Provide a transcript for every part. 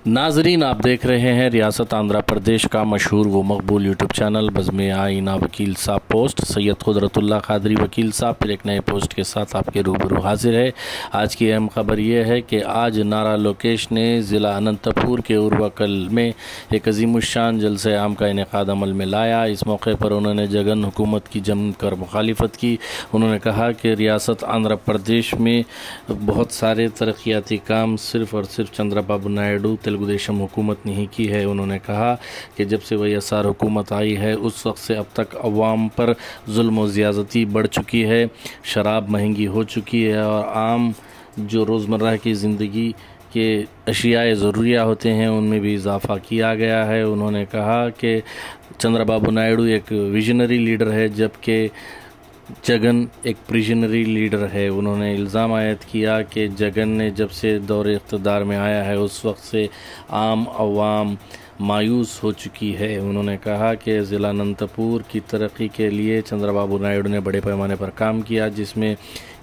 नाजरीन, आप देख रहे हैं रियासत आंध्र प्रदेश का मशहूर व मकबूल यूट्यूब चैनल बज़्म आईना वकील साहब पोस्ट। सैयद कुदरतुल्लाह क़ादरी वकील साहब फिर एक नए पोस्ट के साथ आपके रूबरू हाजिर है। आज की अहम खबर यह है कि आज नारा लोकेश ने ज़िला अनंतपुर के उर्वाकल में एक अज़ीमुश्शान जलसे आम का इनेकाद अमल में लाया। इस मौके पर उन्होंने जगन हुकूमत की जमकर मुखालिफत की। उन्होंने कहा कि रियासत आंध्र प्रदेश में बहुत सारे तरक्याती काम सिर्फ़ और सिर्फ चंद्रबाबू नायडू तेलुगु देशम हुकूमत ने ही की है। उन्होंने कहा कि जब से वाईएसआर हुकूमत आई है उस वक्त से अब तक अवाम पर जुल्म व ज़्यादती बढ़ चुकी है, शराब महंगी हो चुकी है और आम जो रोज़मर्रा की ज़िंदगी के अशियाए ज़रूरिया होते हैं उनमें भी इजाफ़ा किया गया है। उन्होंने कहा कि चंद्रबाबू नायडू एक विजनरी लीडर है जबकि जगन एक प्रिजनरी लीडर है। उन्होंने इल्ज़ाम आयद किया कि जगन ने जब से दौरे इक़्तिदार में आया है उस वक्त से आम अवाम मायूस हो चुकी है। उन्होंने कहा कि ज़िला अनंतपुर की तरक्की के लिए चंद्रबाबू नायडू ने बड़े पैमाने पर काम किया, जिसमें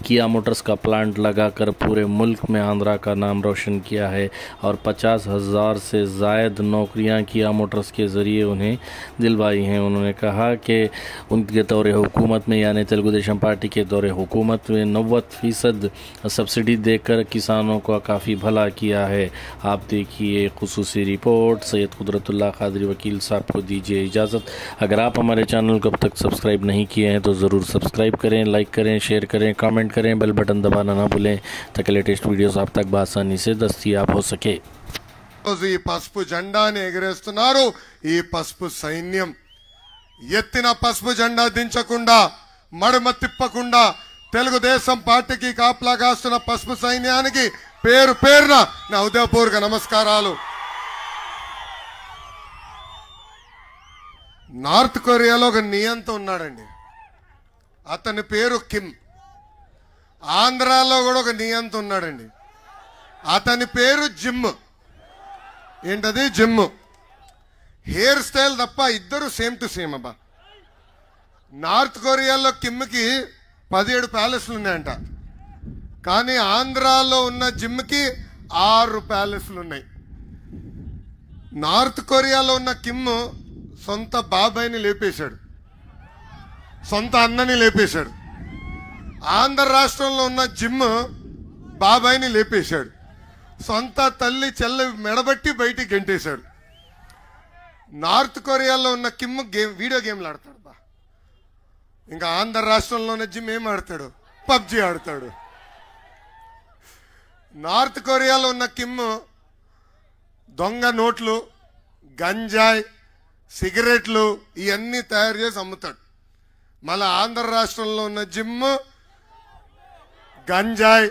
किया मोटर्स का प्लांट लगाकर पूरे मुल्क में आंध्रा का नाम रोशन किया है और 50,000 से ज़ायद नौकरियां किया मोटर्स के ज़रिए उन्हें दिलवाई हैं। उन्होंने कहा कि उनके दौरे हुकूमत में यानी तेलुगु देशम पार्टी के दौरे हुकूमत में 90% सब्सिडी देकर किसानों का काफ़ी भला किया है। आप देखिए खुसूसी रिपोर्ट। सैयद कुदरतुल्लाह क़ादरी वकील साहब को दीजिए इजाज़त। अगर आप हमारे चैनल को अब तक सब्सक्राइब नहीं किए हैं तो ज़रूर सब्सक्राइब करें, लाइक करें, शेयर करें, कमेंट करें, बेल बटन दबाना ना भूलें ताकि लेटेस्ट वीडियोस आप तक आसानी से दस्तयाब हो सके। ఈ పసుపు జెండాని ఎగరేస్తున్నారు। ఈ పసుపు సైన్యం ఎత్తిన పసుపు జెండా దించకుండా మడమ తిప్పకుండా తెలుగుదేశం పార్టీకి కాపలా కాస్తున్న పసుపు సైన్యానికి పేరు పేరున నా హృదయపూర్వక నమస్కారాలు। నార్త్ కొరియాలో ఒక నియంత ఉన్నాడండి, అతని పేరు కిమ్। ఆంధ్రాలో కూడా ఒక నియంత ఉన్నాడండి, అతని పేరు జిమ్। ఏంటది? జిమ్। హెయిర్ స్టైల్ తప్ప ఇద్దరు సేమ్ టు సేమ్ అబ్బా। నార్త్ కొరియాలో కిమ్కి 17 ప్యాలెస్లు ఉన్నాయంట, కానీ ఆంధ్రాలో ఉన్న జిమ్కి 6 ప్యాలెస్లు ఉన్నాయి। నార్త్ కొరియాలో ఉన్న కిమ్ సొంత బాబాయిని లేపేశాడు, సొంత అన్నని లేపేశాడు। ఆంధ్ర రాష్ట్రంలో ఉన్న జిమ్ బాబాయిని లేపేశాడు, సొంత తల్లి చెల్లి మెడబట్టి బయటికి గెంటేశాడు। నార్త్ కొరియాలో ఉన్న కిమ్ వీడియో గేమ్లు ఆడతాడు బా। ఇంకా ఆంధ్ర రాష్ట్రంలో ఉన్న జిమ్ ఏం ఆడతాడు? పబ్జి ఆడతాడు। నార్త్ కొరియాలో ఉన్న కిమ్ దొంగ నోట్లు, గంజాయి, సిగరెట్లు ఇవన్నీ తయారు చేసి అమ్ముతాడు। మళ్ళీ ఆంధ్ర రాష్ట్రంలో ఉన్న జిమ్ గంజాయి,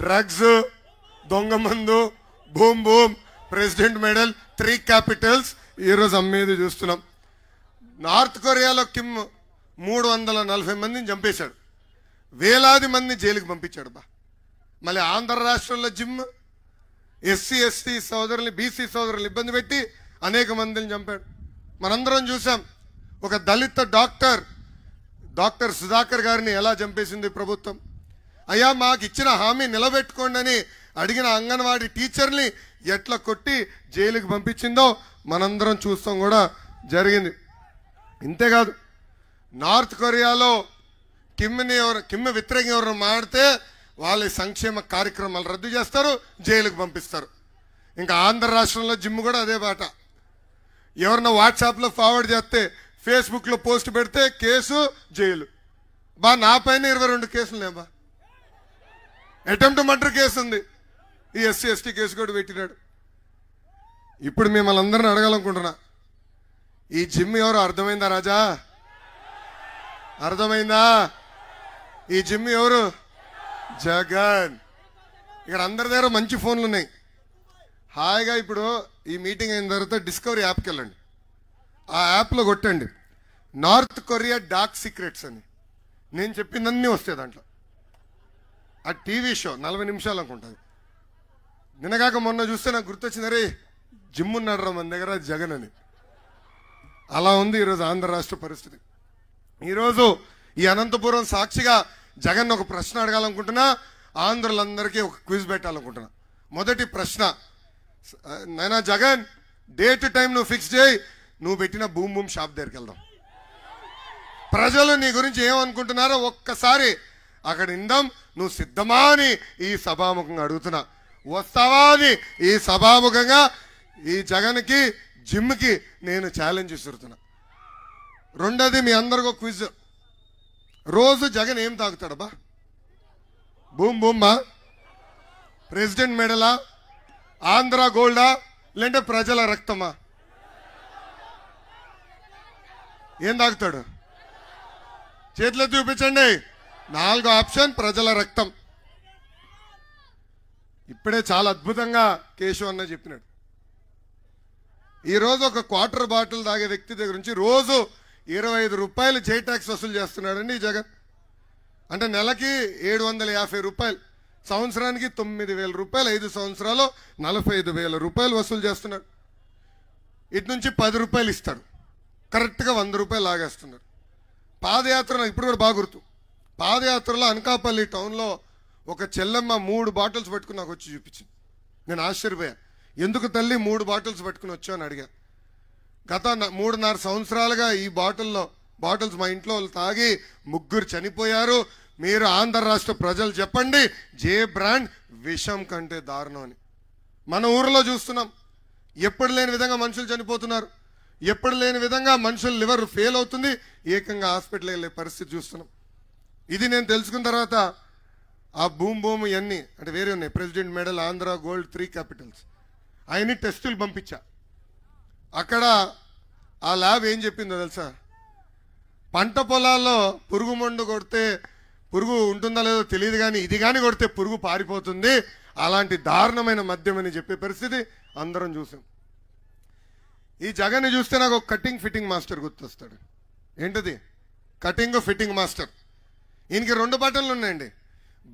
డ్రగ్స్, దొంగ మందు, boom boom, president medal, 3 Capitals ఈరోజు అమ్మేది చూస్తున్నాం। నార్త్ కొరియాలో కిమ్ 340 మందిని చంపేశాడు, వేలాది మంది జైలుకి పంపించాడు బా। మళ్ళీ ఆంధ్ర రాష్ట్రంలో జిమ్ ఎస్సీ ఎస్టీ సోదరుల్ని, బీసీ సోదరులు ఇబ్బంది పెట్టి అనేక మందిని చంపాడు। మనందరం చూసాం ఒక దళిత డాక్టర్ సుధాకర్ గారిని ఎలా చంపేసింది ప్రభుత్వం। అయ్యా మాకు ఇచ్చిన హామీ నిలబెట్టుకోండి అని అడిగిన అంగన్వాడీ టీచర్ని ఎట్లా కొట్టి జైలుకి పంపించిందో మనందరం చూస్తాం కూడా జరిగింది। ఇంతేకాదు నార్త్ కొరియాలో కిమ్ వ్యతిరేకంగా ఎవరు మాడితే వాళ్ళ సంక్షేమ కార్యక్రమాలు రద్దు చేస్తారు, జైలుకి పంపిస్తారు। ఇంకా ఆంధ్ర రాష్ట్రంలో జిమ్ కూడా అదే బాట। ఎవరన్నా వాట్సాప్లో ఫార్వర్డ్ చేస్తే, ఫేస్బుక్లో పోస్ట్ పెడితే కేసు, జైలు బా। నా పైన 22 కేసులు లేబా, అటెంప్ట్ మర్డర్ కేసు ఉంది, ఈ ఎస్సీ ఎస్టీ కేసు కూడా పెట్టినాడు। ఇప్పుడు మిమ్మల్ని అందరిని అడగాలనుకుంటున్నా, ఈ జిమ్ ఎవరు అర్థమైందా రాజా? అర్థమైందా? ఈ జిమ్ ఎవరు? జగన్। ఇక్కడ అందరి దగ్గర మంచి ఫోన్లు ఉన్నాయి, హాయిగా ఇప్పుడు ఈ మీటింగ్ అయిన తర్వాత డిస్కవరీ యాప్కి వెళ్ళండి, ఆ యాప్లో కొట్టండి నార్త్ కొరియా డార్క్ సీక్రెట్స్ అని, నేను చెప్పిందన్నీ వస్తాయి దాంట్లో। ఆ టీవీ షో 40 నిమిషాలు అనుకుంటుంది। నిన్నగాక మొన్న చూస్తే నాకు గుర్తొచ్చింది, అరే జిమ్ ఉన్నాడు రా మన దగ్గర జగన్ అని। అలా ఉంది ఈరోజు ఆంధ్ర రాష్ట్ర పరిస్థితి। ఈరోజు ఈ అనంతపురం సాక్షిగా జగన్ ఒక ప్రశ్న అడగాలనుకుంటున్నా, ఆంధ్రులందరికీ ఒక క్విజ్ పెట్టాలనుకుంటున్నా। మొదటి ప్రశ్న, నైనా జగన్ డేట్ టైం నువ్వు ఫిక్స్ చేయి, నువ్వు పెట్టిన బూమ్ బూమ్ షాప్ దగ్గరికి వెళ్దాం. ప్రజలు నీ గురించి ఏమనుకుంటున్నారో ఒక్కసారి అక్కడ ఇందాం. నువ్వు సిద్ధమా అని ఈ సభాముఖంగా అడుగుతున్నా. వస్తావా అని ఈ సభాముఖంగా ఈ జగన్కి జిమ్కి నేను ఛాలెంజ్ ఇస్తున్నా. రెండోది మీ అందరికీ ఒక క్విజ్. రోజు జగన్ ఏం తాగుతాడబ్బా? బూమ్ బూమ్మా, ప్రెసిడెంట్ మెడలా, ఆంధ్ర గోల్డా, లేదంటే ప్రజల రక్తమా? ఏం తాగుతాడు? చేతిలో చూపించండి. 4వ ఆప్షన్ ప్రజల రక్తం. ఇప్పుడే చాలా అద్భుతంగా కేశవ్ అన్న చెప్పినాడు. ఈరోజు ఒక క్వార్టర్ బాటిల్ తాగే వ్యక్తి దగ్గర నుంచి రోజు 25 రూపాయలు జై ట్యాక్స్ వసూలు చేస్తున్నాడండి ఈ జగన్. అంటే నెలకి 750 రూపాయలు, సంవత్సరానికి 9,000 రూపాయలు, 5 సంవత్సరాలు 45,000 రూపాయలు వసూలు చేస్తున్నాడు. ఇటు నుంచి 10 రూపాయలు ఇస్తాడు, కరెక్ట్గా 100 రూపాయలు లాగేస్తున్నాడు. పాదయాత్రలో ఇప్పుడు కూడా బాగా గుర్తు, పాదయాత్రలో అనకాపల్లి టౌన్లో ఒక చెల్లెమ్మ 3 బాటిల్స్ పట్టుకుని నాకు వచ్చి చూపించింది. నేను ఆశ్చర్యపోయా, ఎందుకు తల్లి 3 బాటిల్స్ పట్టుకుని వచ్చావు అని అడిగా. గత 3.5 సంవత్సరాలుగా ఈ బాటిల్స్ మా ఇంట్లో వాళ్ళు తాగి 3 చనిపోయారు. మీరు ఆంధ్ర రాష్ట్ర ప్రజలు చెప్పండి, జే బ్రాండ్ విషం కంటే దారుణం అని. మన ఊరిలో చూస్తున్నాం, ఎప్పుడు లేని విధంగా మనుషులు చనిపోతున్నారు, ఎప్పుడు లేని విధంగా మనుషులు లివర్ ఫెయిల్ అవుతుంది, ఏకంగా హాస్పిటల్ వెళ్ళే పరిస్థితి చూస్తున్నాం. ఇది నేను తెలుసుకున్న తర్వాత ఆ బూమ్ బూమ్ ఇవన్నీ అంటే వేరే ఉన్నాయి, president medal, Andhra gold, 3 Capitals, అవన్నీ టెస్టులు పంపించా. అక్కడ ఆ ల్యాబ్ ఏం చెప్పిందో తెలుసా? పంట పొలాల్లో పురుగు మందు కొడితే పురుగు ఉంటుందో లేదో తెలియదు, కానీ ఇది కానీ కొడితే పురుగు పారిపోతుంది, అలాంటి దారుణమైన మద్యం అని చెప్పే పరిస్థితి అందరం చూసాం. ఈ జగన్ని చూస్తే నాకు ఒక కటింగ్ ఫిట్టింగ్ మాస్టర్ గుర్తొస్తాడు. ఏంటది? Cutting fitting master. ఈయనకి 2 బటన్లు ఉన్నాయండి.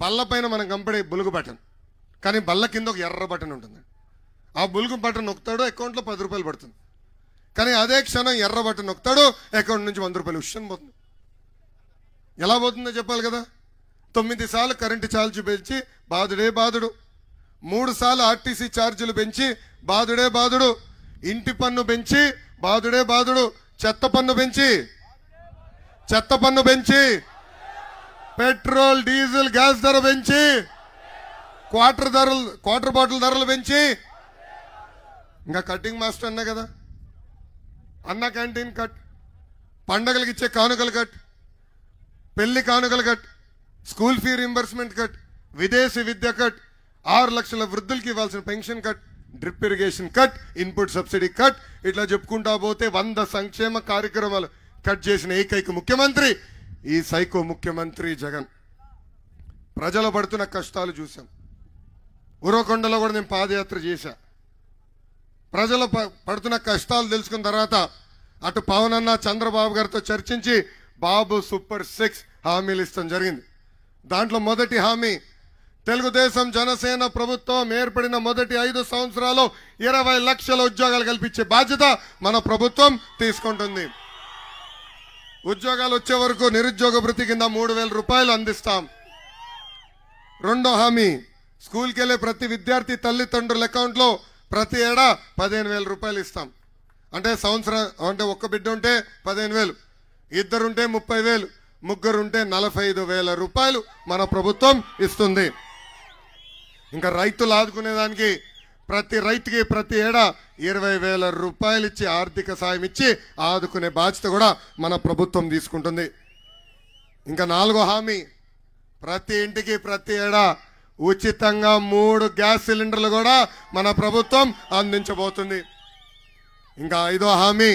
బల్ల పైన మనం కంపడే బులుగు బటన్, కానీ బల్ల కింద ఒక ఎర్ర బటన్ ఉంటుంది. ఆ బులుగు బటన్ నొక్కుతాడు, అకౌంట్లో 10 రూపాయలు పడుతుంది. కానీ అదే క్షణం ఎర్ర బటన్ నొక్కుతాడు, అకౌంట్ నుంచి 100 రూపాయలు ఉష్యం పోతుంది. ఎలా పోతుందో చెప్పాలి కదా. 9 సార్లు కరెంటు ఛార్జీలు పెంచి బాధుడే బాధుడు, 3 సార్లు ఆర్టీసీ ఛార్జీలు పెంచి బాధుడే బాధుడు, ఇంటి పన్ను పెంచి బాధుడే బాధుడు, చెత్త పన్ను పెంచి పెట్రోల్ డీజిల్ గ్యాస్ ధర పెంచి క్వార్టర్ బాటిల్ ధరలు పెంచి, ఇంకా కటింగ్ మాస్టర్ అన్నా కదా, అన్న క్యాంటీన్ కట్, పండగలకు ఇచ్చే కానుకలు కట్, పెళ్లి కానుకలు cut, school fee reimbursement cut, విదేశీ విద్య కట్, 6 లక్షల వృద్ధులకి ఇవ్వాల్సిన pension cut, drip irrigation cut, input subsidy cut, ఇట్లా చెప్పుకుంటా పోతే 100 సంక్షేమ కార్యక్రమాలు కట్ చేసిన ఏకైక ముఖ్యమంత్రి ఈ సైకో ముఖ్యమంత్రి జగన్. ప్రజలు పడుతున్న కష్టాలు చూసాం. ఉరవకొండలో కూడా నేను పాదయాత్ర చేశా. ప్రజలు పడుతున్న కష్టాలు తెలుసుకున్న తర్వాత అటు పవన్ అన్న చంద్రబాబు గారితో చర్చించి బాబు సూపర్ 6 హామీలు ఇస్తాం జరిగింది. దాంట్లో మొదటి హామీ, తెలుగుదేశం జనసేన ప్రభుత్వం ఏర్పడిన మొదటి 5 సంవత్సరాలు 20 లక్షల ఉద్యోగాలు కల్పించే బాధ్యత మన ప్రభుత్వం తీసుకుంటుంది. ఉద్యోగాలు వచ్చే వరకు నిరుద్యోగ భృతి కింద 3,000 రూపాయలు అందిస్తాం. రెండో హామీ, స్కూల్కి వెళ్ళే ప్రతి విద్యార్థి తల్లిదండ్రుల అకౌంట్లో ప్రతి ఏడా 15,000 రూపాయలు ఇస్తాం. అంటే సంవత్సరం అంటే ఒక్క బిడ్డ ఉంటే 15,000, 2 ఉంటే 30,000, 3 ఉంటే 45,000 రూపాయలు మన ప్రభుత్వం ఇస్తుంది. ఇంకా రైతులు ఆదుకునేదానికి ప్రతి రైతుకి ప్రతి ఏడా 20,000 రూపాయలు ఇచ్చి ఆర్థిక సాయం ఇచ్చి ఆదుకునే బాధ్యత కూడా మన ప్రభుత్వం తీసుకుంటుంది. ఇంకా 4వ హామీ, ప్రతి ఇంటికి ప్రతి ఏడా ఉచితంగా 3 గ్యాస్ సిలిండర్లు కూడా మన ప్రభుత్వం అందించబోతుంది. ఇంకా 5వ హామీ,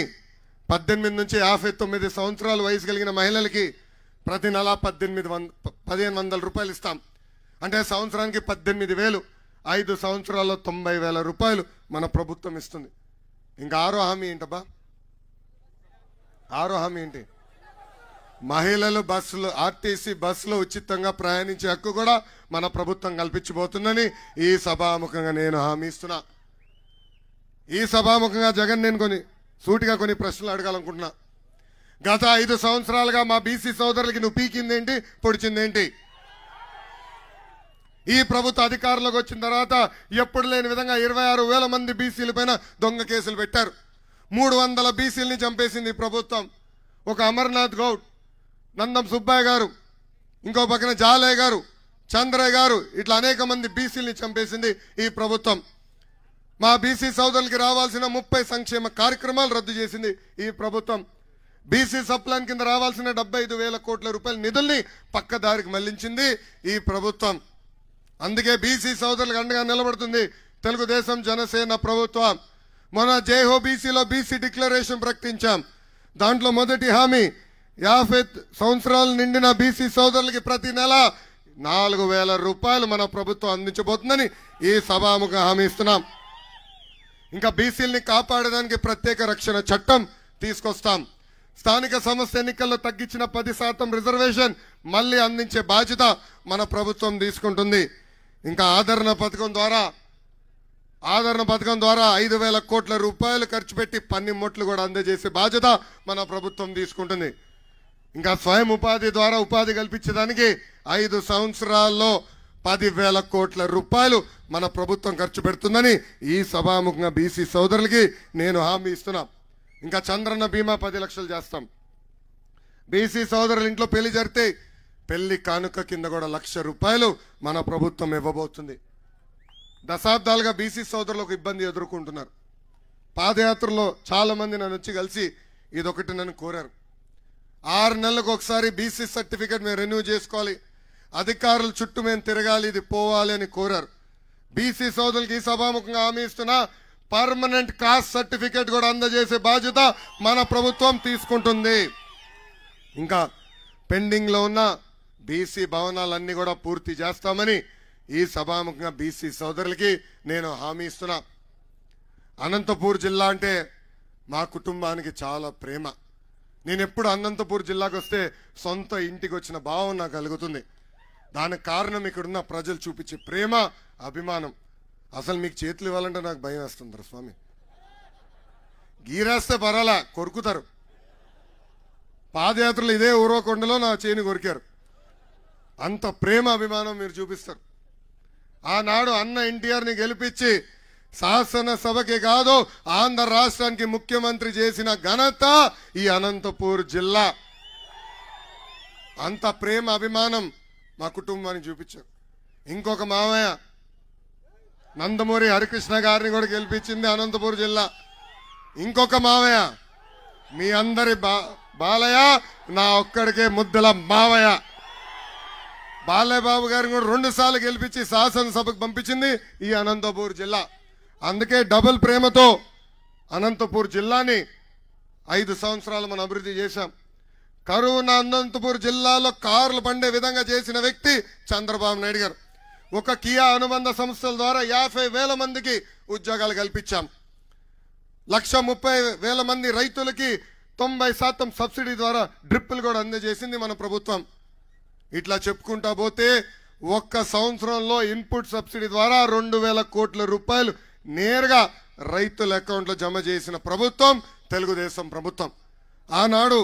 18 నుంచి 59 సంవత్సరాల వయసు కలిగిన మహిళలకి ప్రతి నెల 1,500 రూపాయలు ఇస్తాం. అంటే సంవత్సరానికి 18,000, 5 సంవత్సరాల్లో 90,000 రూపాయలు మన ప్రభుత్వం ఇస్తుంది. ఇంకా 6వ హామీ ఏంటబ్బా? 6వ హామీ ఏంటి? మహిళలు బస్సులు, ఆర్టీసీ బస్సులో ఉచితంగా ప్రయాణించే హక్కు కూడా మన ప్రభుత్వం కల్పించబోతుందని ఈ సభాముఖంగా నేను హామీ ఇస్తున్నా. ఈ సభాముఖంగా జగన్ నేను సూటిగా కొన్ని ప్రశ్నలు అడగాలనుకుంటున్నా. గత 5 సంవత్సరాలుగా మా బీసీ సోదరులకి నువ్వు పీకిందేంటి, పొడిచిందేంటి? ఈ ప్రభుత్వ అధికారంలోకి వచ్చిన తర్వాత ఎప్పుడు లేని విధంగా 26,000 మంది బీసీల పైన దొంగ కేసులు పెట్టారు. 300 బీసీలని చంపేసింది ఈ ప్రభుత్వం. ఒక అమర్నాథ్ గౌడ్, నందం సుబ్బయ్య గారు, ఇంకో పక్కన జాలయ్య గారు, చంద్రయ్య గారు, ఇట్లా అనేక మంది బీసీలని చంపేసింది ఈ ప్రభుత్వం. మా బీసీ సోదరులకి రావాల్సిన 30 సంక్షేమ కార్యక్రమాలు రద్దు చేసింది ఈ ప్రభుత్వం. బీసీ సప్లాన్ కింద రావాల్సిన 75,000 కోట్ల రూపాయల నిధుల్ని పక్కదారికి మళ్లించింది ఈ ప్రభుత్వం. అందుకే బీసీ సోదరులకు అండగా నిలబడుతుంది తెలుగుదేశం జనసేన ప్రభుత్వం. మొన్న జైహో బీసీలో బీసీ డిక్లరేషన్ ప్రకటించాం. దాంట్లో మొదటి హామీ 50 సంవత్సరాలు నిండిన బీసీ సోదరులకి ప్రతి నెల 4,000 రూపాయలు మన ప్రభుత్వం అందించబోతుందని ఈ సభాముఖ హామీ ఇస్తున్నాం. ఇంకా బీసీలని కాపాడడానికి ప్రత్యేక రక్షణ చట్టం తీసుకొస్తాం. స్థానిక సంస్థ ఎన్నికల్లో తగ్గించిన 10% రిజర్వేషన్ మళ్ళీ అందించే బాధ్యత మన ప్రభుత్వం తీసుకుంటుంది. ఇంకా ఆదరణ పథకం ద్వారా 5,000 కోట్ల రూపాయలు ఖర్చు పెట్టి పన్నిముట్లు కూడా అందజేసే బాధ్యత మన ప్రభుత్వం తీసుకుంటుంది. ఇంకా స్వయం ఉపాధి ద్వారా ఉపాధి కల్పించడానికి 5 సంవత్సరాల్లో 10,000 కోట్ల రూపాయలు మన ప్రభుత్వం ఖర్చు పెడుతుందని ఈ సభాముఖంగా బీసీ సోదరులకి నేను హామీ ఇస్తున్నా. ఇంకా చంద్రన్న బీమా 10 లక్షలు చేస్తాం. బీసీ సోదరుల ఇంట్లో పెళ్లి జరిగితే పెళ్లి కానుక కింద కూడా 1,00,000 రూపాయలు మన ప్రభుత్వం ఇవ్వబోతుంది. దశాబ్దాలుగా బీసీ సోదరులు ఒక ఇబ్బంది ఎదుర్కొంటున్నారు. పాదయాత్రలో చాలా మంది నన్ను వచ్చి కలిసి ఇదొకటి నన్ను కోరారు. 6 నెలలకు ఒకసారి బీసీ సర్టిఫికేట్ మేము రెన్యూ చేసుకోవాలి, అధికారుల చుట్టూ మేము తిరగాలి, ఇది పోవాలి అని కోరారు. బీసీ సోదరులకి ఈ సభాముఖంగా హామీ ఇస్తున్నా, పర్మనెంట్ కాస్ట్ సర్టిఫికేట్ కూడా అందజేసే బాధ్యత మన ప్రభుత్వం తీసుకుంటుంది. ఇంకా పెండింగ్ లో ఉన్న బీసీ భవనాలన్నీ కూడా పూర్తి చేస్తామని ఈ సభాముఖంగా బీసీ సోదరులకి నేను హామీ ఇస్తున్నా. అనంతపూర్ జిల్లా అంటే మా కుటుంబానికి చాలా ప్రేమ. నేను ఎప్పుడు అనంతపూర్ జిల్లాకు వస్తే సొంత ఇంటికి వచ్చిన భావం నాకు కలుగుతుంది. దానికి కారణం ఇక్కడున్న ప్రజలు చూపించే ప్రేమ, అభిమానం. అసలు మీకు చేతులు ఇవ్వాలంటే నాకు భయం వేస్తుంది స్వామి. గీరేస్తే పరాలా, కొరుకుతారు. పాదయాత్రలు ఇదే ఊరవకొండలో నా చేని కొరికారు. అంత ప్రేమ అభిమానం మీరు చూపిస్తారు. ఆనాడు అన్న ఎన్టీఆర్ని గెలిపించి శాసనసభకి కాదు ఆంధ్ర రాష్ట్రానికి ముఖ్యమంత్రి చేసిన ఘనత ఈ అనంతపూర్ జిల్లా. అంత ప్రేమ అభిమానం మా కుటుంబానికి చూపించారు. ఇంకొక మామయ్య నందమూరి హరికృష్ణ గారిని కూడా గెలిపించింది అనంతపూర్ జిల్లా. ఇంకొక మావయ్య మీ అందరి బాలయ్య, నా ఒక్కడికే ముద్దల మావయ్య బాలయ్య బాబు గారిని కూడా 2 సార్లు గెలిపించి శాసనసభకు పంపించింది ఈ అనంతపూర్ జిల్లా. అందుకే డబుల్ ప్రేమతో అనంతపూర్ జిల్లాని 5 సంవత్సరాలు మనం అభివృద్ధి చేశాం. కరువున అనంతపూర్ జిల్లాలో కార్లు పండే విధంగా చేసిన వ్యక్తి చంద్రబాబు నాయుడు గారు. ఒక కియా అనుబంధ సంస్థల ద్వారా 50,000 మందికి ఉద్యోగాలు కల్పించాం. 130,000 మంది రైతులకి 90% సబ్సిడీ ద్వారా డ్రిప్పులు కూడా అందజేసింది మన ప్రభుత్వం. ఇట్లా చెప్పుకుంటా పోతే ఒక్క సంవత్సరంలో ఇన్పుట్ సబ్సిడీ ద్వారా 2,000 కోట్ల రూపాయలు నేరుగా రైతుల అకౌంట్లో జమ చేసిన ప్రభుత్వం తెలుగుదేశం ప్రభుత్వం. ఆనాడు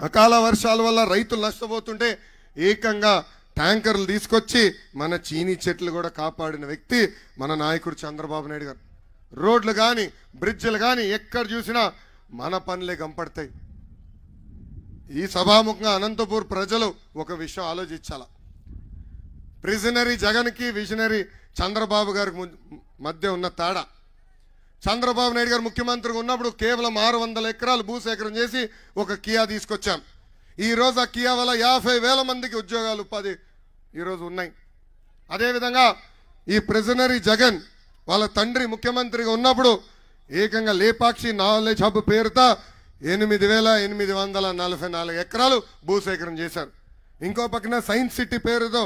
అకాల వర్షాల వల్ల రైతులు నష్టపోతుంటే ఏకంగా ట్యాంకర్లు తీసుకొచ్చి మన చీనీ చెట్లు కూడా కాపాడిన వ్యక్తి మన నాయకుడు చంద్రబాబు నాయుడు గారు. రోడ్లు కానీ బ్రిడ్జ్లు కానీ ఎక్కడ చూసినా మన పనులే కనపడతాయి. ఈ సభాముఖంగా అనంతపూర్ ప్రజలు ఒక విషయం ఆలోచించాల. ప్రిజనరీ జగన్కి విజనరీ చంద్రబాబు గారికి మధ్య ఉన్న తేడా. చంద్రబాబు నాయుడు గారు ముఖ్యమంత్రిగా ఉన్నప్పుడు కేవలం 600 ఎకరాలు భూసేకరణ చేసి ఒక కియా తీసుకొచ్చాం. ఈరోజు ఆ కియా వల్ల 50,000 మందికి ఉద్యోగాలు ఉపాధి ఈరోజు ఉన్నాయి. అదేవిధంగా ఈ ప్రిజనరీ జగన్ వాళ్ళ తండ్రి ముఖ్యమంత్రిగా ఉన్నప్పుడు ఏకంగా లేపాక్షి నాలెడ్జ్ హబ్ పేరుతో 8,844 ఎకరాలు భూసేకరణ చేశారు. ఇంకో పక్కన సైన్స్ సిటీ పేరుతో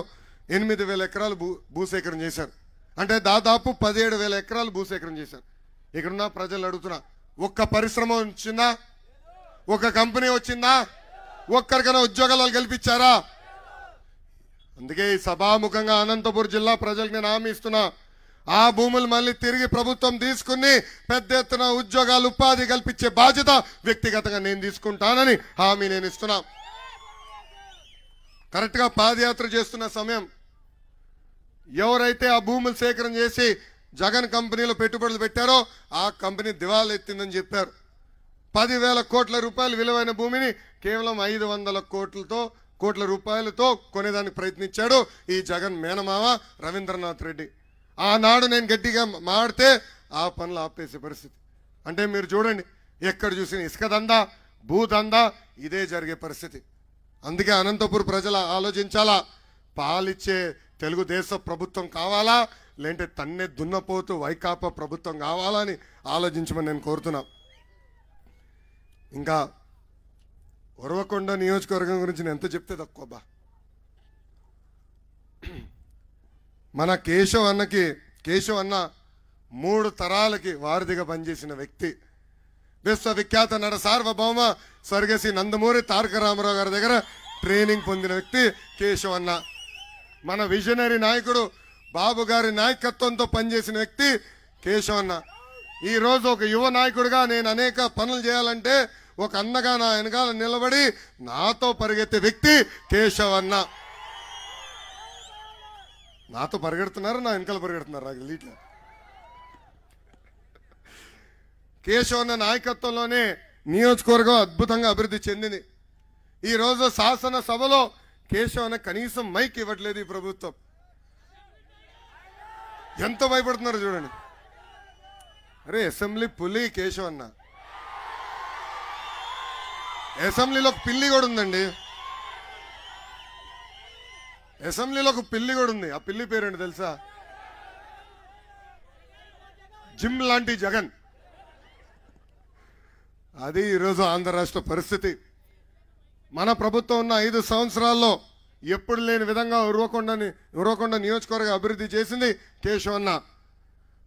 8,000 ఎకరాలు భూసేకరణ చేశారు. అంటే దాదాపు 17,000 ఎకరాలు భూసేకరణ చేశారు. ఇక్కడున్న ప్రజలు అడుగుతున్నా, ఒక్క పరిశ్రమ వచ్చిందా? ఒక కంపెనీ వచ్చిందా? ఒక్కరికైనా ఉద్యోగాలు కల్పించారా? అందుకే ఈ సభాముఖంగా అనంతపూర్ జిల్లా ప్రజలకు నేను హామీ ఇస్తున్నా, ఆ భూములు మళ్ళీ తిరిగి ప్రభుత్వం తీసుకుని పెద్ద ఎత్తున ఉద్యోగాలు ఉపాధి కల్పించే బాధ్యత వ్యక్తిగతంగా నేను తీసుకుంటానని హామీ నేను ఇస్తున్నా. కరెక్ట్గా పాదయాత్ర చేస్తున్న సమయం ఎవరైతే ఆ భూములు సేకరణ చేసి జగన్ కంపెనీలో పెట్టుబడులు పెట్టారో ఆ కంపెనీ దివాలా ఎత్తిందని చెప్పారు. 10,000 కోట్ల రూపాయలు విలువైన భూమిని కేవలం 500 కోట్ల రూపాయలతో కొనేదానికి ప్రయత్నించాడు ఈ జగన్ మేనమామ రవీంద్రనాథ్ రెడ్డి. ఆనాడు నేను గట్టిగా మాడితే ఆ పనులు ఆపేసే పరిస్థితి. అంటే మీరు చూడండి, ఎక్కడ చూసిన ఇసుక దందా, భూదందా ఇదే జరిగే పరిస్థితి. అందుకే అనంతపురం ప్రజలు ఆలోచించాలా, పాలిచ్చే తెలుగుదేశం ప్రభుత్వం కావాలా లేదంటే తన్నే దున్నపోతూ వైకాపా ప్రభుత్వం కావాలా అని ఆలోచించమని నేను కోరుతున్నా. ఇంకా ఉరవకొండ నియోజకవర్గం గురించి నేను ఎంత చెప్తే తక్కువ బా. మన కేశవ్ అన్న 3 తరాలకి వారధిగా పనిచేసిన వ్యక్తి. విశ్వవిఖ్యాత నట సార్వభౌమ స్వర్గశ్రీ నందమూరి తారక రామారావు గారి దగ్గర ట్రైనింగ్ పొందిన వ్యక్తి కేశవ్ అన్న. మన విజనరీ నాయకుడు బాబు గారి నాయకత్వంతో పనిచేసిన వ్యక్తి కేశవ్ అన్న. ఈరోజు ఒక యువ నాయకుడిగా నేను అనేక పనులు చేయాలంటే ఒక అన్నగా నా వెనకాల నిలబడి నాతో పరిగెత్తే వ్యక్తి కేశవ్ అన్న. నాతో పరిగెడుతున్నారు, నా వెనకాల పరిగెడుతున్నారు నాకు తెలియట్లేదు. కేశవ్ అన్న నాయకత్వంలోనే నియోజకవర్గం అద్భుతంగా అభివృద్ధి చెందింది. ఈరోజు శాసనసభలో కేశవ్ అన్న కనీసం మైక్ ఇవ్వట్లేదు ఈ ప్రభుత్వం. ఎంత భయపడుతున్నారు చూడండి. అరే అసెంబ్లీ పులి కేశవ్ అన్న. అసెంబ్లీలో ఒక పిల్లి కూడా ఉందండి. అసెంబ్లీలో ఒక పిల్లి కూడా ఉంది. ఆ పిల్లి పేరేంటి తెలుసా? జిమ్ లాంటి జగన్. అది ఈరోజు ఆంధ్ర రాష్ట్ర పరిస్థితి. మన ప్రభుత్వం ఉన్న 5 సంవత్సరాల్లో ఎప్పుడు లేని విధంగా ఉరవకొండ నియోజకవర్గ అభివృద్ధి చేసింది కేశవ్ అన్న.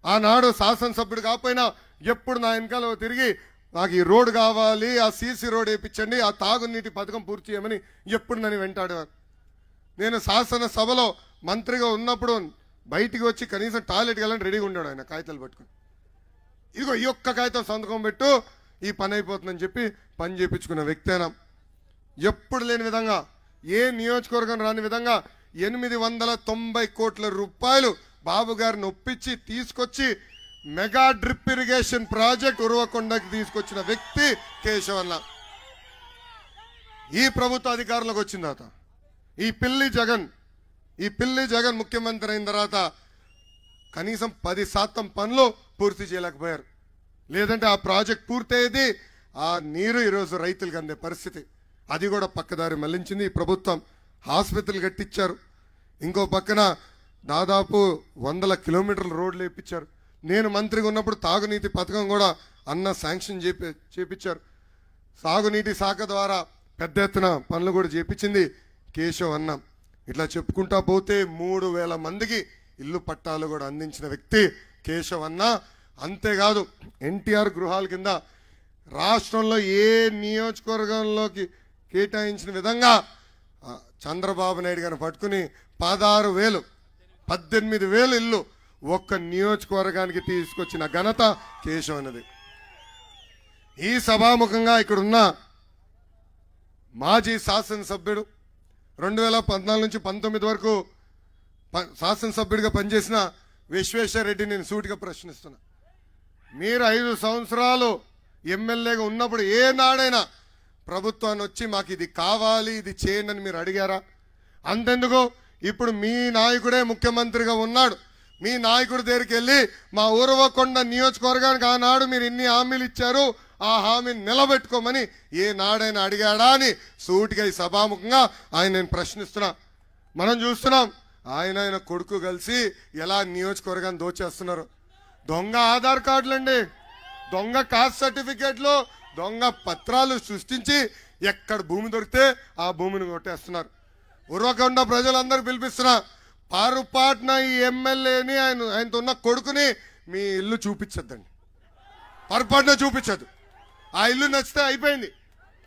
ఆనాడు శాసనసభ్యుడు కాకపోయినా ఎప్పుడు నా వెనకాల తిరిగి నాకు ఈ రోడ్డు కావాలి, ఆ సీసీ రోడ్ వేయించండి, ఆ తాగునీటి పథకం పూర్తి చేయమని ఎప్పుడు నన్ను వెంటాడేవారు. నేను శాసనసభలో మంత్రిగా ఉన్నప్పుడు బయటికి వచ్చి కనీసం టాయిలెట్కి వెళ్ళాలని రెడీగా ఉన్నాడు ఆయన కాగితాలు పట్టుకుని. ఇదిగో ఈ ఒక్క కాగితం సంతకం పెట్టు, ఈ పని అయిపోతుందని చెప్పి పని చేయించుకున్న వ్యక్తేనా. ఎప్పుడు లేని విధంగా, ఏ నియోజకవర్గం రాని విధంగా 890 కోట్ల రూపాయలు బాబు గారిని ఒప్పించి తీసుకొచ్చి మెగా డ్రిప్ ఇరిగేషన్ ప్రాజెక్ట్ ఉరవకొండకి తీసుకొచ్చిన వ్యక్తి కేశవ్ అన్న. ఈ ప్రభుత్వ అధికారంలోకి వచ్చిన తర్వాత ఈ పిల్లి జగన్ ముఖ్యమంత్రి అయిన తర్వాత కనీసం 10% పనులు పూర్తి చేయలేకపోయారు. లేదంటే ఆ ప్రాజెక్ట్ పూర్తయ్యేది, ఆ నీరు ఈరోజు రైతులకు అందే పరిస్థితి. అది కూడా పక్కదారి మళ్లించింది ఈ ప్రభుత్వం. ఆసుపత్రులు కట్టించారు. ఇంకో పక్కన దాదాపు 100 కిలోమీటర్ల రోడ్లు వేయించారు. నేను మంత్రిగా ఉన్నప్పుడు తాగునీటి పథకం కూడా అన్న శాంక్షన్ చేపించారు. సాగునీటి శాఖ ద్వారా పెద్ద ఎత్తున పనులు కూడా చేపించింది కేశవ్ అన్న. ఇట్లా చెప్పుకుంటా పోతే 3,000 మందికి ఇల్లు పట్టాలు కూడా అందించిన వ్యక్తి కేశవ్ అన్న. అంతేకాదు ఎన్టీఆర్ గృహాల కింద రాష్ట్రంలో ఏ నియోజకవర్గంలోకి కేటాయించిన విధంగా చంద్రబాబు నాయుడు గారిని పట్టుకుని 18,000 ఇల్లు ఒక్క నియోజకవర్గానికి తీసుకొచ్చిన ఘనత కేశవ్ అన్నది. ఈ సభాముఖంగా ఇక్కడున్న మాజీ శాసనసభ్యుడు 2014 నుంచి 19 వరకు శాసనసభ్యుడిగా పనిచేసిన విశ్వేశ్వరరెడ్డి నేను సూటిగా ప్రశ్నిస్తున్నా. మీరు 5 సంవత్సరాలు ఎమ్మెల్యేగా ఉన్నప్పుడు ఏనాడైనా ప్రభుత్వాన్ని వచ్చి మాకు ఇది కావాలి, ఇది చేయండి అని మీరు అడిగారా? అంతెందుకు, ఇప్పుడు మీ నాయకుడే ముఖ్యమంత్రిగా ఉన్నాడు. మీ నాయకుడి దగ్గరికి వెళ్ళి మా ఉరవకొండ నియోజకవర్గానికి ఆనాడు మీరు ఇన్ని హామీలు ఇచ్చారు, ఆ హామీని నిలబెట్టుకోమని ఏ నాడైనా అడిగాడా అని సూటిగా ఈ సభాముఖంగా ఆయన నేను ప్రశ్నిస్తున్నా. మనం చూస్తున్నాం ఆయన కొడుకు కలిసి ఎలా నియోజకవర్గాన్ని దోచేస్తున్నారు. దొంగ ఆధార్ కార్డులు అండి, దొంగ కాస్ట్ సర్టిఫికేట్లు, దొంగ పత్రాలు సృష్టించి ఎక్కడ భూమి దొరికితే ఆ భూమిని కొట్టేస్తున్నారు. ఉరవకొండ ప్రజలందరూ పిలిపిస్తున్నా, పారుపాటున ఈ ఎమ్మెల్యేని ఆయనతో ఉన్న కొడుకుని మీ ఇల్లు చూపించద్దండి, పొరపాటున చూపించద్దు. ఆ ఇల్లు నచ్చితే అయిపోయింది,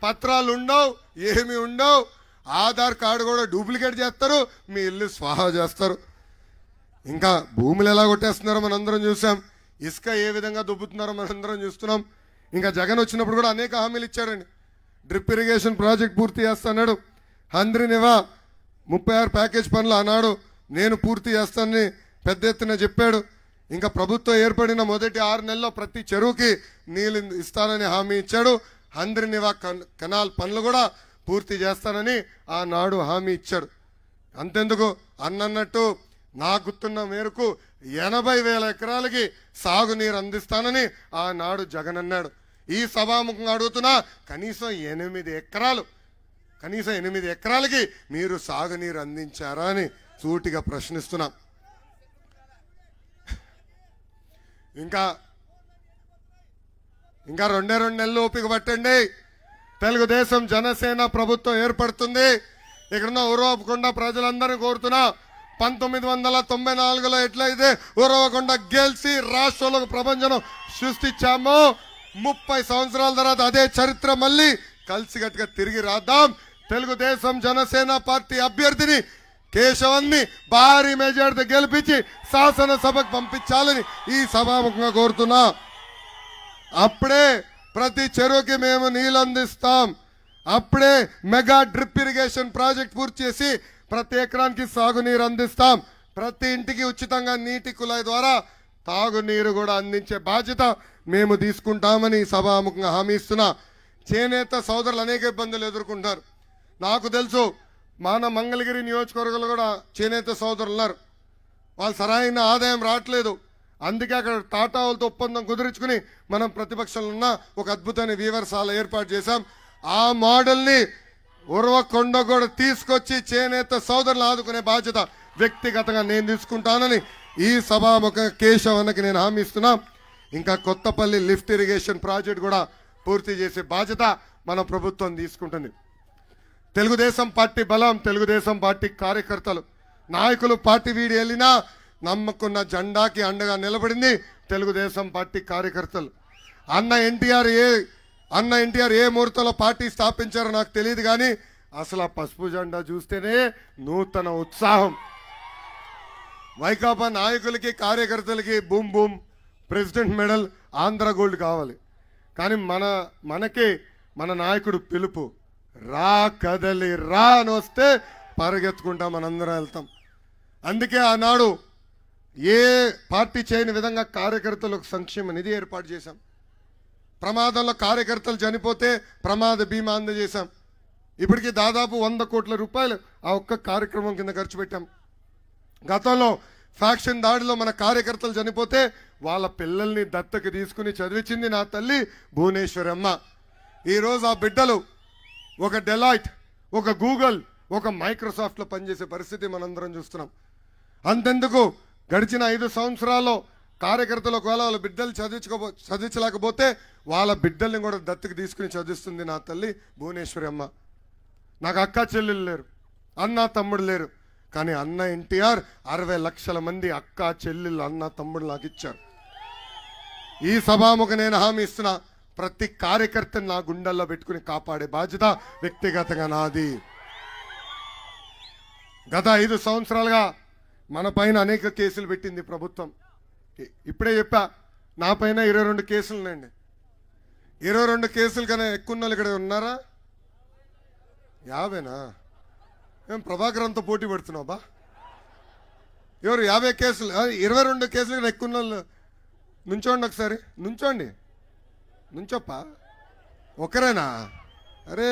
పత్రాలు ఉండవు, ఏమి ఉండవు, ఆధార్ కార్డు కూడా డూప్లికేట్ చేస్తారు, మీ ఇల్లు స్వాహా చేస్తారు. ఇంకా భూములు ఎలా కొట్టేస్తున్నారో మనందరం చూసాం, ఇసుక ఏ విధంగా దుబ్బుతున్నారో మనందరం చూస్తున్నాం. ఇంకా జగన్ వచ్చినప్పుడు కూడా అనేక హామీలు ఇచ్చారండి. డ్రిప్ ఇరిగేషన్ ప్రాజెక్ట్ పూర్తి చేస్తున్నాడు. హంద్రినివా 36 ప్యాకేజ్ పనులు ఆనాడు నేను పూర్తి చేస్తానని పెద్ద ఎత్తున చెప్పాడు. ఇంకా ప్రభుత్వం ఏర్పడిన మొదటి 6 నెలల్లో ప్రతి చెరువుకి నీళ్ళు ఇస్తానని హామీ ఇచ్చాడు. హంద్రినివా కెనాల్ పనులు కూడా పూర్తి చేస్తానని ఆనాడు హామీ ఇచ్చాడు. అంతెందుకు అన్నట్టు నా గుర్తున్న మేరకు 80,000 ఎకరాలకి సాగునీరు అందిస్తానని ఆనాడు జగన్ అన్నాడు. ఈ సభాముఖంగా అడుగుతున్నా, కనీసం 8 ఎకరాలకి మీరు సాగునీరు అందించారా అని సూటిగా ప్రశ్నిస్తున్నాం. ఇంకా 2 నెలలు ఓపిక పట్టండి. తెలుగుదేశం జనసేన ప్రభుత్వం ఏర్పడుతుంది. ఇక్కడున్న ఉరవకొండ ప్రజలందరినీ కోరుతున్నా, 1994లో ఎట్లయితే ఉరవకొండ గెలిచి రాష్ట్రంలో ప్రపంచం సృష్టించామో 30 సంవత్సరాల తర్వాత అదే చరిత్ర మళ్ళీ కలిసికట్టుగా తిరిగి రాద్దాం. తెలుగుదేశం జనసేన పార్టీ అభ్యర్థిని కేశవన్ని భారీ మెజార్టీతో గెలిపించి శాసనసభకు పంపించాలని ఈ సభాముఖంగా కోరుతున్నా. అప్పుడే ప్రతి చెరువుకి మేము నీళ్ళు అందిస్తాం. అప్పుడే మెగా డ్రిప్ ఇరిగేషన్ ప్రాజెక్ట్ పూర్తి చేసి ప్రతి ఎకరానికి సాగునీరు అందిస్తాం. ప్రతి ఇంటికి ఉచితంగా నీటి కుళాయి ద్వారా తాగునీరు కూడా అందించే బాధ్యత మేము తీసుకుంటామని సభాముఖంగా హామీ ఇస్తున్నా. చేనేత సోదరులు అనేక ఇబ్బందులు ఎదుర్కొంటారు. నాకు తెలుసు, మన మంగళగిరి నియోజకవర్గంలో కూడా చేనేత సోదరులు ఉన్నారు. వాళ్ళు సరైన ఆదాయం రావట్లేదు. అందుకే అక్కడ టాటా వాళ్ళతో ఒప్పందం కుదుర్చుకుని మనం ప్రతిపక్షంలో ఉన్న ఒక అద్భుతమైన వీవర్శాల ఏర్పాటు చేశాం. ఆ మోడల్ని ఉరవకొండ కూడా తీసుకొచ్చి చేనేత సోదరులు ఆదుకునే బాధ్యత వ్యక్తిగతంగా నేను తీసుకుంటానని ఈ సభాముఖ కేశవన్నకి నేను హామీ ఇస్తున్నా. ఇంకా కొత్తపల్లి లిఫ్ట్ ఇరిగేషన్ ప్రాజెక్ట్ కూడా పూర్తి చేసే బాధ్యత మన ప్రభుత్వం తీసుకుంటుంది. తెలుగుదేశం పార్టీ బలం, తెలుగుదేశం పార్టీ కార్యకర్తలు, నాయకులు పార్టీ వీడి వెళ్ళినా నమ్మకున్న జెండాకి అండగా నిలబడింది తెలుగుదేశం పార్టీ కార్యకర్తలు. అన్న ఎన్టీఆర్ ఏ ముహూర్తంలో పార్టీ స్థాపించారో నాకు తెలియదు, కానీ అసలు ఆ పసుపు జెండా చూస్తేనే నూతన ఉత్సాహం. వైకాపా నాయకులకి కార్యకర్తలకి boom boom president medal Andhra gold కావాలి. కానీ మనకి మన నాయకుడు పిలుపు, రా కదలి రా అని వస్తే పరిగెత్తుకుంటా మనందరం వెళ్తాం. అందుకే ఆనాడు ఏ పార్టీ చేయని విధంగా కార్యకర్తలకు సంక్షేమ నిధి ఏర్పాటు చేశాం. ప్రమాదంలో కార్యకర్తలు చనిపోతే ప్రమాద బీమా అందజేశాం. ఇప్పటికీ దాదాపు 100 కోట్ల రూపాయలు ఆ ఒక్క కార్యక్రమం కింద ఖర్చు పెట్టాం. గతంలో ఫ్యాక్షన్ దాడిలో మన కార్యకర్తలు చనిపోతే వాళ్ళ పిల్లల్ని దత్తకు తీసుకుని చదివించింది నా తల్లి భువనేశ్వరి అమ్మ. ఈరోజు ఆ బిడ్డలు ఒక డెలాయిట్, ఒక గూగుల్, ఒక మైక్రోసాఫ్ట్లో పనిచేసే పరిస్థితి మనందరం చూస్తున్నాం. అంతెందుకు గడిచిన 5 సంవత్సరాల్లో కార్యకర్తలు ఒకవేళ వాళ్ళ బిడ్డలు చదివించలేకపోతే వాళ్ళ బిడ్డల్ని కూడా దత్తకు తీసుకుని చదివిస్తుంది నా తల్లి భువనేశ్వరి అమ్మ. నాకు అక్క చెల్లెలు లేరు, అన్న తమ్ముడు లేరు, కానీ అన్న ఎన్టీఆర్ 60 లక్షల మంది అక్క చెల్లెళ్ళు అన్న తమ్ముడు నాకు ఇచ్చారు. ఈ సభాముఖ నేను హామీ ఇస్తున్నా, ప్రతి కార్యకర్తని నా గుండెల్లో పెట్టుకుని కాపాడే బాధ్యత వ్యక్తిగతంగా నాది. గత 5 సంవత్సరాలుగా మన పైన అనేక కేసులు పెట్టింది ప్రభుత్వం. ఇప్పుడే చెప్పా, నా పైన 22 కేసులు ఉన్నాయండి. 22 కేసులు కన్నా ఎక్కువ వాళ్ళు ఇక్కడ ఉన్నారా? 50నా? ఏం ప్రభాకరంతో పోటీ పెడుతున్నావు బా? ఎవరు 50 కేసులు? 22 కేసులు కన్నా ఎక్కువ వాళ్ళు నుంచోండి, ఒకసారి నుంచోండి, నుంచోప్పా. ఒకరేనా? అరే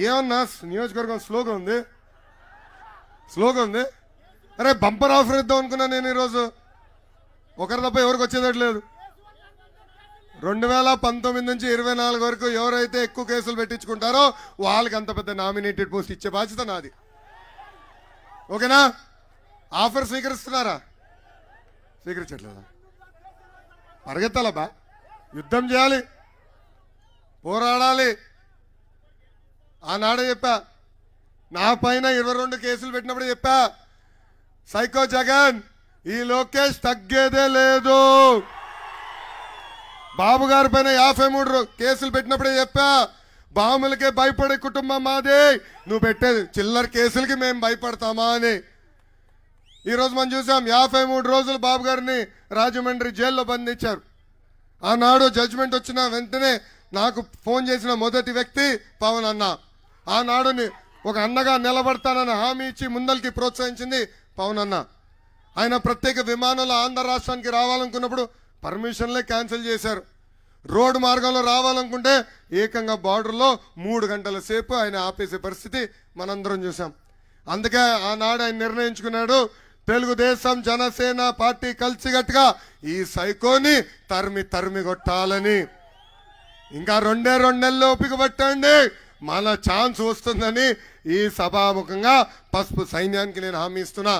ఏమన్నా నియోజకవర్గం స్లోగా ఉంది. అరే బంపర్ ఆఫర్ ఇద్దాం అనుకున్నా నేను ఈరోజు. ఒకరి తప్ప ఎవరికి వచ్చేదట్లేదు. 2019 నుంచి 24 వరకు ఎవరైతే ఎక్కువ కేసులు పెట్టించుకుంటారో వాళ్ళకి అంత పెద్ద నామినేటెడ్ పోస్ట్ ఇచ్చే బాధ్యత నాది. ఓకేనా? ఆఫర్ స్వీకరిస్తున్నారా? స్వీకరించట్లేదా? పరిగెత్తాలా బా? యుద్ధం చేయాలి, పోరాడాలి. ఆనాడే చెప్పా, నా పైన 22 కేసులు పెట్టినప్పుడు చెప్పా, సైకో జగన్, ఈ లోకేష్ తగ్గేదే లేదు. బాబు గారి పైన 53 కేసులు పెట్టినప్పుడే చెప్పా, బాములకే భయపడే కుటుంబం మాది, నువ్వు పెట్టేది చిల్లర కేసులకి మేము భయపడతామా అని. ఈరోజు మనం చూసాం, 53 రోజులు బాబు గారిని రాజమండ్రి జైల్లో బంధించారు. ఆనాడు జడ్జిమెంట్ వచ్చిన వెంటనే నాకు ఫోన్ చేసిన మొదటి వ్యక్తి పవన్ అన్న. ఆనాడు ఒక అన్నగా నిలబడతానని హామీ ఇచ్చి ముందరికి ప్రోత్సహించింది పవన్ అన్న. ఆయన ప్రత్యేక విమానంలో ఆంధ్ర రాష్ట్రానికి రావాలనుకున్నప్పుడు పర్మిషన్లే క్యాన్సిల్ చేశారు. రోడ్డు మార్గంలో రావాలనుకుంటే ఏకంగా బార్డర్లో 3 గంటల సేపు ఆయన ఆపేసే పరిస్థితి మనందరం చూసాం. అందుకే ఆనాడు ఆయన నిర్ణయించుకున్నాడు, తెలుగుదేశం జనసేన పార్టీ కలిసిగట్టుగా ఈ సైకోని తరిమి కొట్టాలని. ఇంకా 2 నెలలు ఓపిక పట్టండి, మన ఛాన్స్ వస్తుందని ఈ సభాముఖంగా పసుపు సైన్యానికి నేను హామీ ఇస్తున్నా.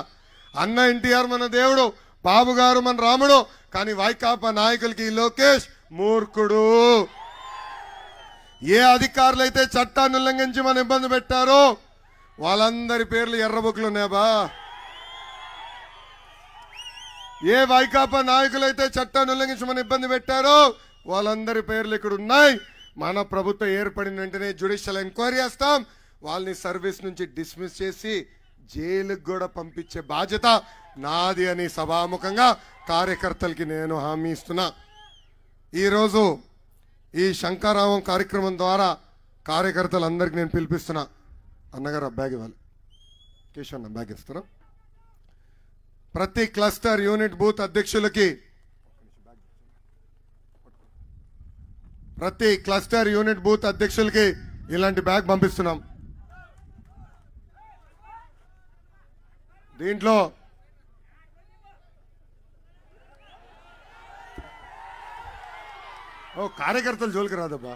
అన్న ఎన్టీఆర్ మన దేవుడు, బాబు గారు మన రాముడు, కానీ వైకాపా నాయకులకి లోకేష్ మూర్ఖుడు. ఏ అధికారులు అయితే చట్టాన్ని ఉల్లంఘించి మన ఇబ్బంది పెట్టారో వాళ్ళందరి పేర్లు ఎర్రబుక్లు ఉన్నాయా? ఏ వైకాపా నాయకులైతే చట్టాన్ని ఉల్లంఘించి మన ఇబ్బంది పెట్టారో వాళ్ళందరి పేర్లు ఇక్కడ ఉన్నాయి. మన ప్రభుత్వం ఏర్పడిన వెంటనే జ్యుడిషియల్ ఎంక్వైరీ చేస్తాం, వాళ్ళని సర్వీస్ నుంచి డిస్మిస్ చేసి జైలుకు కూడా పంపించే బాధ్యత నాది అని సభాముఖంగా కార్యకర్తలకి నేను హామీ ఇస్తున్నా. ఈరోజు ఈ శంకారావం కార్యక్రమం ద్వారా కార్యకర్తలందరికీ నేను పిలిపిస్తున్నా. అన్నగారు ఆ బ్యాగ్ ఇవ్వాలి, కేశవ్ అన్న బ్యాగ్ ఇస్తారా? ప్రతి క్లస్టర్ యూనిట్ బూత్ అధ్యక్షులకి ఇలాంటి బ్యాగ్ పంపిస్తున్నాం. దీంట్లో కార్యకర్తలు జోలికి రాదబ్బా.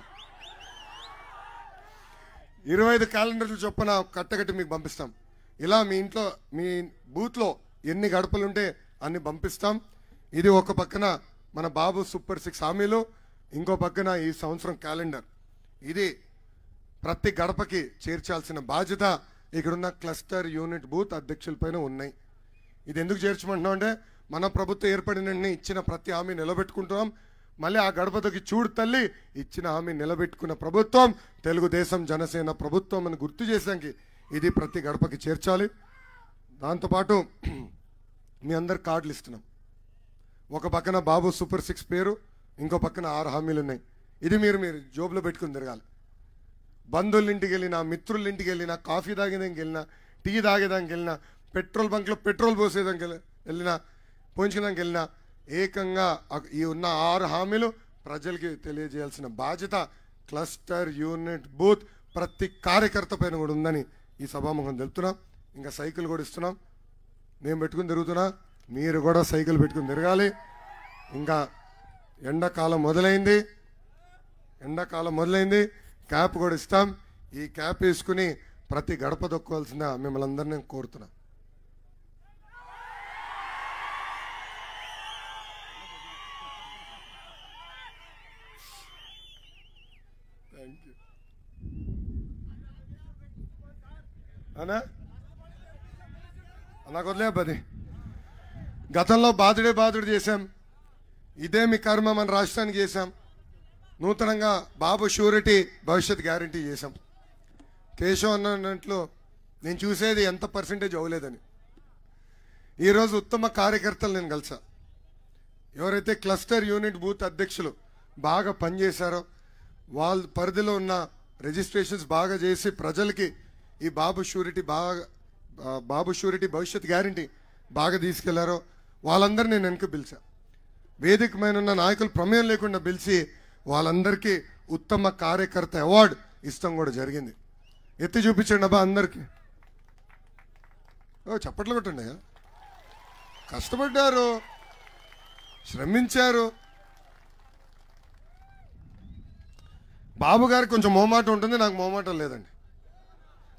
25 క్యాలెండర్లు చొప్పున కట్టగట్టి మీకు పంపిస్తాం. ఇలా మీ ఇంట్లో మీ బూత్లో ఎన్ని గడపలుంటే అన్ని పంపిస్తాం. ఇది ఒక పక్కన మన బాబు సూపర్ 6 హామీలు, ఇంకో పక్కన ఈ సంవత్సరం క్యాలెండర్. ఇది ప్రతి గడపకి చేర్చాల్సిన బాధ్యత ఇక్కడున్న క్లస్టర్ యూనిట్ బూత్ అధ్యక్షులపైన ఉన్నాయి. ఇది ఎందుకు చేర్చమంటున్నాం అంటే మన ప్రభుత్వం ఏర్పడిన ఇచ్చిన ప్రతి హామీ నిలబెట్టుకుంటున్నాం. మళ్ళీ ఆ గడపతోకి చూడు తల్లి, ఇచ్చిన హామీ నిలబెట్టుకున్న ప్రభుత్వం తెలుగుదేశం జనసేన ప్రభుత్వం అని గుర్తు చేసానికి ఇది ప్రతి గడపకి చేర్చాలి. దాంతోపాటు మీ అందరు కార్డులు ఇస్తున్నాం. ఒక పక్కన బాబు సూపర్ 6 పేరు, ఇంకో పక్కన 6 హామీలు ఉన్నాయి. ఇది మీరు జోబులో పెట్టుకుని తిరగాలి. బంధువుల ఇంటికి వెళ్ళినా, మిత్రుల ఇంటికి వెళ్ళినా, కాఫీ తాగేదానికి వెళ్ళినా, టీ తాగేదానికి వెళ్ళినా, పెట్రోల్ బంక్లో పెట్రోల్ పోసేదానికి వెళ్ళినా, పోయించడానికి వెళ్ళినా, ఏకంగా ఈ ఉన్న 6 హామీలు ప్రజలకి తెలియజేయాల్సిన బాధ్యత క్లస్టర్ యూనిట్ బూత్ ప్రతి కార్యకర్త పైన కూడా ఉందని ఈ సభాముఖం తెలుపుతున్నాం. ఇంకా సైకిల్ కూడా ఇస్తున్నాం. నేను పెట్టుకుని తిరుగుతున్నా, మీరు కూడా సైకిల్ పెట్టుకుని తిరగాలి. ఇంకా ఎండాకాలం మొదలైంది, క్యాప్ కూడా ఇస్తాం. ఈ క్యాప్ వేసుకుని ప్రతి గడప దొక్కోవాల్సిన మిమ్మల్ని అందరినీ నేను కోరుతున్నా. అన్నా నాకు వదిలేపది. గతంలో బాధుడే చేశాం, ఇదే మీ కర్మ మన రాష్ట్రానికి చేశాం. నూతనంగా బాబు షూరిటీ భవిష్యత్ గ్యారంటీ చేశాం. కేశవ్ అన్నట్లు నేను చూసేది ఎంత పర్సెంటేజ్ అవ్వలేదని. ఈరోజు ఉత్తమ కార్యకర్తలు నేను కలిసా. ఎవరైతే క్లస్టర్ యూనిట్ బూత్ అధ్యక్షులు బాగా పనిచేశారో వాళ్ళ పరిధిలో ఉన్న రిజిస్ట్రేషన్స్ బాగా చేసి ప్రజలకి ఈ బాబు షూరిటీ భవిష్యత్ గ్యారంటీ బాగా తీసుకెళ్లారో వాళ్ళందరూ నేను వెనక పిలిచా. వేదికమైన ఉన్న నాయకులు ప్రమేయం లేకుండా పిలిచి వాళ్ళందరికీ ఉత్తమ కార్యకర్త అవార్డు ఇష్టం కూడా జరిగింది. ఎత్తి చూపించండి అబ్బా అందరికీ. చప్పట్లు కొట్టండి. కష్టపడ్డారు, శ్రమించారు. బాబు గారికి కొంచెం మోమాటం ఉంటుంది, నాకు మోమాటం లేదండి.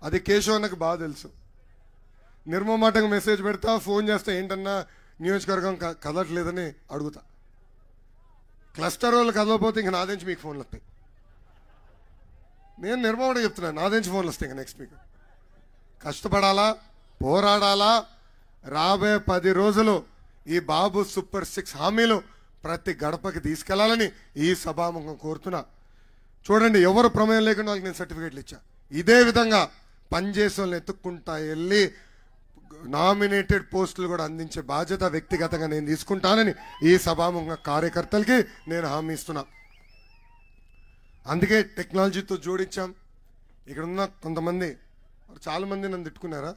అది కేశవ్ అన్నకు బాగా తెలుసు. నిర్మోమాటంగా మెసేజ్ పెడతా, ఫోన్ చేస్తా, ఏంటన్నా నియోజకవర్గం కదలట్లేదని అడుగుతా. క్లస్టర్ వాళ్ళు కదలకపోతే ఇంక నాదించి మీకు ఫోన్లు వస్తాయి. నేను నిర్మోమాట చెప్తున్నాను, నాదించి ఫోన్లు వస్తాయి ఇంకా నెక్స్ట్ వీక్. కష్టపడాలా, పోరాడాలా. రాబోయే 10 రోజులు ఈ బాబు సూపర్ 6 హామీలు ప్రతి గడపకి తీసుకెళ్లాలని ఈ సభాముఖం కోరుతున్నా. చూడండి, ఎవరు ప్రమేయం లేకుండా వాళ్ళకి నేను సర్టిఫికేట్లు ఇచ్చా. ఇదే విధంగా పనిచేసే వాళ్ళని ఎత్తుక్కుంటా వెళ్ళి నామినేటెడ్ పోస్టులు కూడా అందించే బాధ్యత వ్యక్తిగతంగా నేను తీసుకుంటానని ఈ సభాముఖ కార్యకర్తలకి నేను హామీ ఇస్తున్నా. అందుకే టెక్నాలజీతో జోడించాం. ఇక్కడ ఉన్న కొంతమంది, చాలా మంది నన్ను తిట్టుకున్నారా?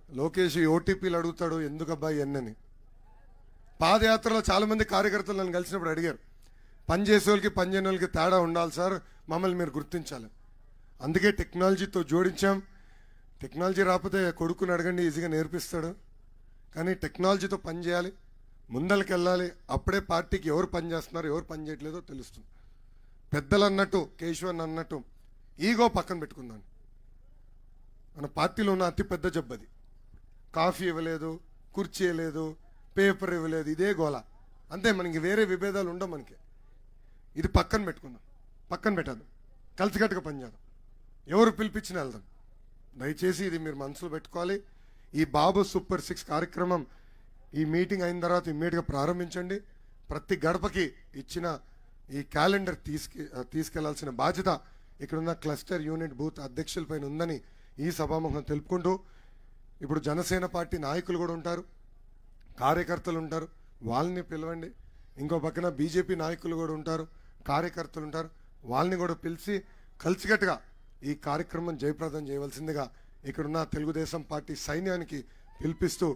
లోకేష్ ఓటీపీలు అడుగుతాడు, ఎందుకు అబ్బాయి ఎన్నని. పాదయాత్రలో చాలామంది కార్యకర్తలు నన్ను కలిసినప్పుడు అడిగారు, పని చేసే వాళ్ళకి పని చేయని వాళ్ళకి తేడా ఉండాలి సార్, మమ్మల్ని మీరు గుర్తించాలి. అందుకే టెక్నాలజీతో జోడించాం. టెక్నాలజీ రాకపోతే కొడుకుని అడగండి, ఈజీగా నేర్పిస్తాడు. కానీ టెక్నాలజీతో పని చేయాలి, ముందరికి వెళ్ళాలి. అప్పుడే పార్టీకి ఎవరు పని చేస్తున్నారు, ఎవరు పని చేయట్లేదో తెలుస్తుంది. పెద్దలు అన్నట్టు, కేశవన్ అన్నట్టు ఈగో పక్కన పెట్టుకుందాం. మన పార్టీలో ఉన్న అతిపెద్ద జబ్బది. కాఫీ ఇవ్వలేదు, కుర్చీ ఇవ్వలేదు, పేపర్ ఇవ్వలేదు, ఇదే గోల అంతే. మనకి వేరే విభేదాలు ఉండవు మనకి. ఇది పక్కన పెట్టుకుందాం, పక్కన పెట్టద్దాం, కలిసికట్టుగా పనిచేద్దాం, ఎవరు పిలిపించినా వెళ్దాం. దయచేసి ఇది మీరు మనసులో పెట్టుకోవాలి. ఈ బాబు సూపర్ 6 కార్యక్రమం ఈ మీటింగ్ అయిన తర్వాత ఇమ్మీడియట్గా ప్రారంభించండి. ప్రతి గడపకి ఇచ్చిన ఈ క్యాలెండర్ తీసుకెళ్లాల్సిన బాధ్యత ఇక్కడున్న క్లస్టర్ యూనిట్ బూత్ అధ్యక్షులపైన ఉందని ఈ సభాముఖం తెలుపుకుంటూ, ఇప్పుడు జనసేన పార్టీ నాయకులు కూడా ఉంటారు, కార్యకర్తలు ఉంటారు, వాళ్ళని పిలవండి. ఇంకో పక్కన బీజేపీ నాయకులు కూడా ఉంటారు, కార్యకర్తలు ఉంటారు, వాళ్ళని కూడా పిలిచి కలిసికట్టుగా ఈ కార్యక్రమం జయప్రదం చేయవలసిందిగా ఇక్కడున్న తెలుగుదేశం పార్టీ సైన్యానికి పిలిపిస్తూ,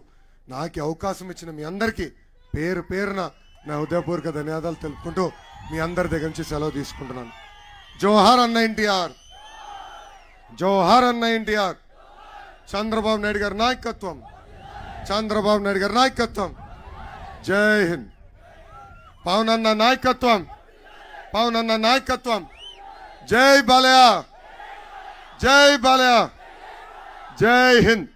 నాకు అవకాశం ఇచ్చిన మీ అందరికీ పేరు పేరున నా హృదయపూర్వక ధన్యవాదాలు తెలుపుకుంటూ మీ అందరి దగ్గర నుంచి సెలవు తీసుకుంటున్నాను. జోహార్ అన్న ఎన్టీఆర్, జోహార్ అన్న ఎన్టీఆర్. చంద్రబాబు నాయుడు గారి నాయకత్వం, చంద్రబాబు నాయుడు గారి నాయకత్వం. జై హింద్. పవన్ అన్న నాయకత్వం, పవన్ అన్న నాయకత్వం. జై బాలయ్య, జై బాలయ్య, జై హింద్.